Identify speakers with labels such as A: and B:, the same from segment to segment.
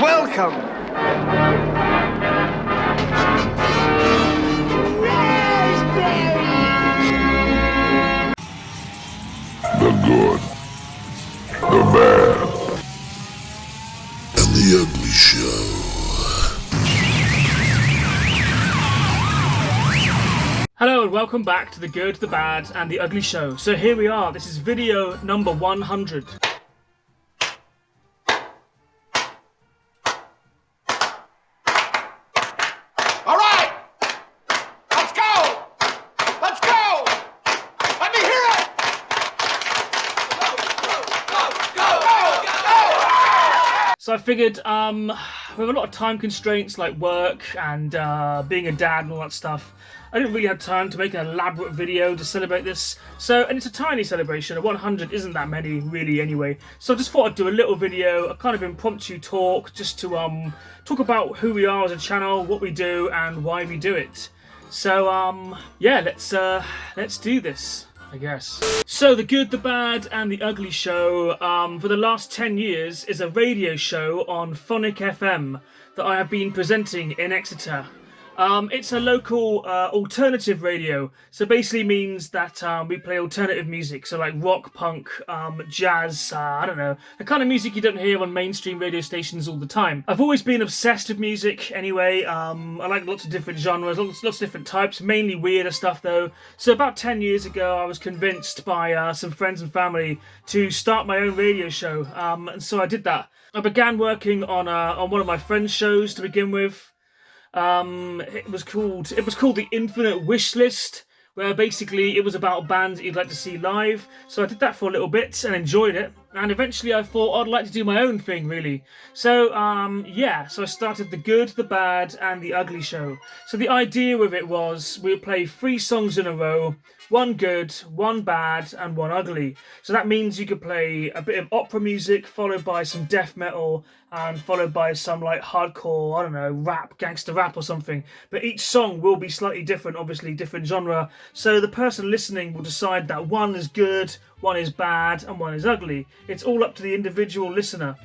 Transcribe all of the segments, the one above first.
A: Welcome.
B: The good, the bad, and the ugly show.
C: Hello and welcome back to The Good, the Bad and the Ugly Show. So here we are, this is video number 100.
A: Alright! Let's go! Let's go! Let me hear it! Go!
C: So I figured, with a lot of time constraints like work and being a dad and all that stuff, I didn't really have time to make an elaborate video to celebrate this. And it's a tiny celebration, 100 isn't that many really anyway. So I just thought I'd do a little video, a kind of impromptu talk, just to talk about who we are as a channel, what we do and why we do it. So yeah, let's do this, I guess. So The Good, the Bad and the Ugly Show for the last 10 years is a radio show on Phonic FM that I have been presenting in Exeter. It's a local alternative radio, so basically means that we play alternative music, so like rock, punk, jazz, I don't know, the kind of music you don't hear on mainstream radio stations all the time. I've always been obsessed with music anyway. I like lots of different genres, lots of different types, mainly weirder stuff though. So about 10 years ago I was convinced by some friends and family to start my own radio show, and so I did that. I began working on one of my friends' shows to begin with. It was called The Infinite Wish List, where basically it was about bands that you'd like to see live. So I did that for a little bit and enjoyed it. And eventually I thought I'd like to do my own thing, really. So, yeah, so I started The Good, the Bad and the Ugly Show. So the idea with it was we would play 3 songs in a row, 1 good, 1 bad and 1 ugly. So that means you could play a bit of opera music followed by some death metal and followed by some like hardcore, I don't know, rap, gangster rap or something. But each song will be slightly different, obviously different genre. So the person listening will decide that 1 is good, 1 is bad and 1 is ugly. It's all up to the individual listener.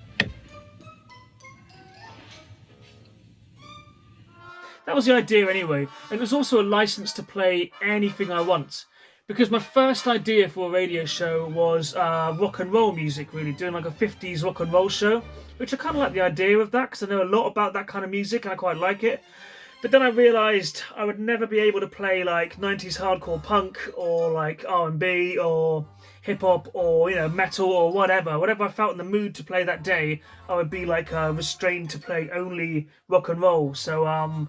C: That was the idea anyway, and it was also a license to play anything I want. Because my first idea for a radio show was rock and roll music, really, doing like a 50s rock and roll show, which I kind of like the idea of that, because I know a lot about that kind of music and I quite like it. But then I realised I would never be able to play like 90s hardcore punk or like R&B or hip-hop or, you know, metal or whatever I felt in the mood to play that day. I would be like restrained to play only rock and roll. So I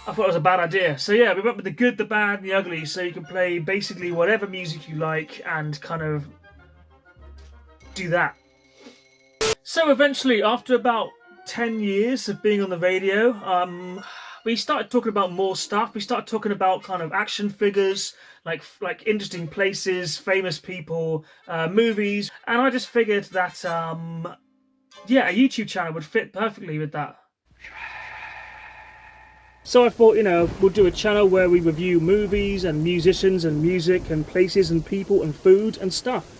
C: thought it was a bad idea. So yeah, we went with The Good, the Bad and the Ugly, so you can play basically whatever music you like and kind of do that. So eventually, after about 10 years of being on the radio, we started talking about more stuff. We started talking about kind of action figures, like interesting places, famous people, movies, and I just figured that yeah, a YouTube channel would fit perfectly with that. So I thought, you know, we'll do a channel where we review movies and musicians and music and places and people and food and stuff.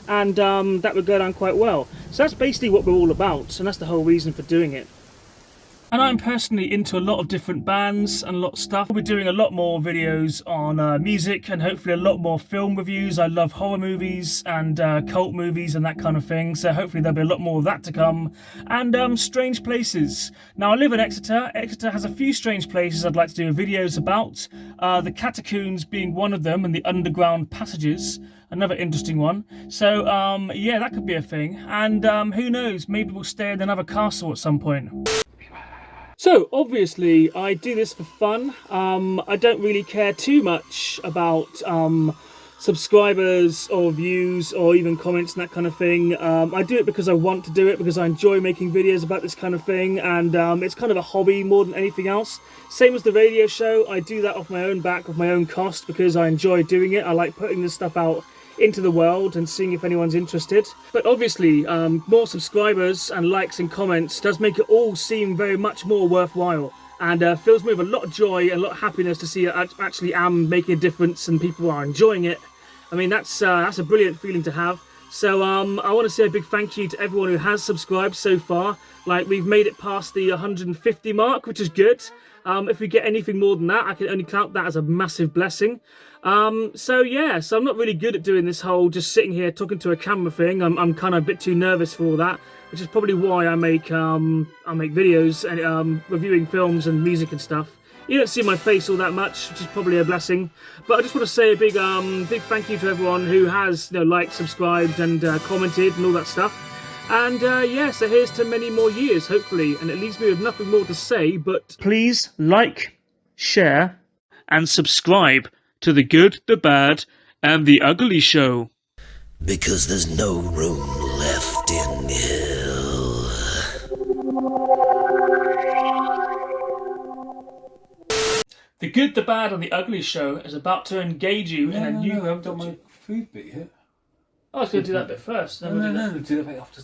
C: And that would go down quite well. So that's basically what we're all about, and that's the whole reason for doing it. And I'm personally into a lot of different bands and a lot of stuff. We'll be doing a lot more videos on music and hopefully a lot more film reviews. I love horror movies and cult movies and that kind of thing. So hopefully there'll be a lot more of that to come. And strange places. Now I live in Exeter. Exeter has a few strange places I'd like to do videos about. The Catacombs being one of them and the underground passages. Another interesting one. So yeah, that could be a thing. And who knows, maybe we'll stay in another castle at some point. So, obviously, I do this for fun. I don't really care too much about subscribers or views or even comments and that kind of thing. I do it because I want to do it, because I enjoy making videos about this kind of thing, and it's kind of a hobby more than anything else. Same as the radio show, I do that off my own back, off my own cost, because I enjoy doing it. I like putting this stuff out into the world and seeing if anyone's interested. But obviously more subscribers and likes and comments does make it all seem very much more worthwhile, and fills me with a lot of joy and a lot of happiness to see I actually am making a difference and people are enjoying it. I mean, that's a brilliant feeling to have. So I want to say a big thank you to everyone who has subscribed so far. Like, we've made it past the 150 mark, which is good. If we get anything more than that, I can only count that as a massive blessing. So yeah, so I'm not really good at doing this whole just sitting here talking to a camera thing. I'm kind of a bit too nervous for all that, which is probably why I make videos and reviewing films and music and stuff. You don't see my face all that much, which is probably a blessing. But I just want to say a big thank you to everyone who has liked, subscribed, and commented and all that stuff. And yeah, so here's to many more years, hopefully. And it leaves me with nothing more to say, but please like, share, and subscribe to The Good, The Bad, and The Ugly Show.
D: Because there's no room left in hell.
C: The Good, The Bad, and The Ugly Show is about to engage you in a new...
E: No, I haven't done my food bit yet.
C: I was going to do that bit first.
E: No, do that bit after.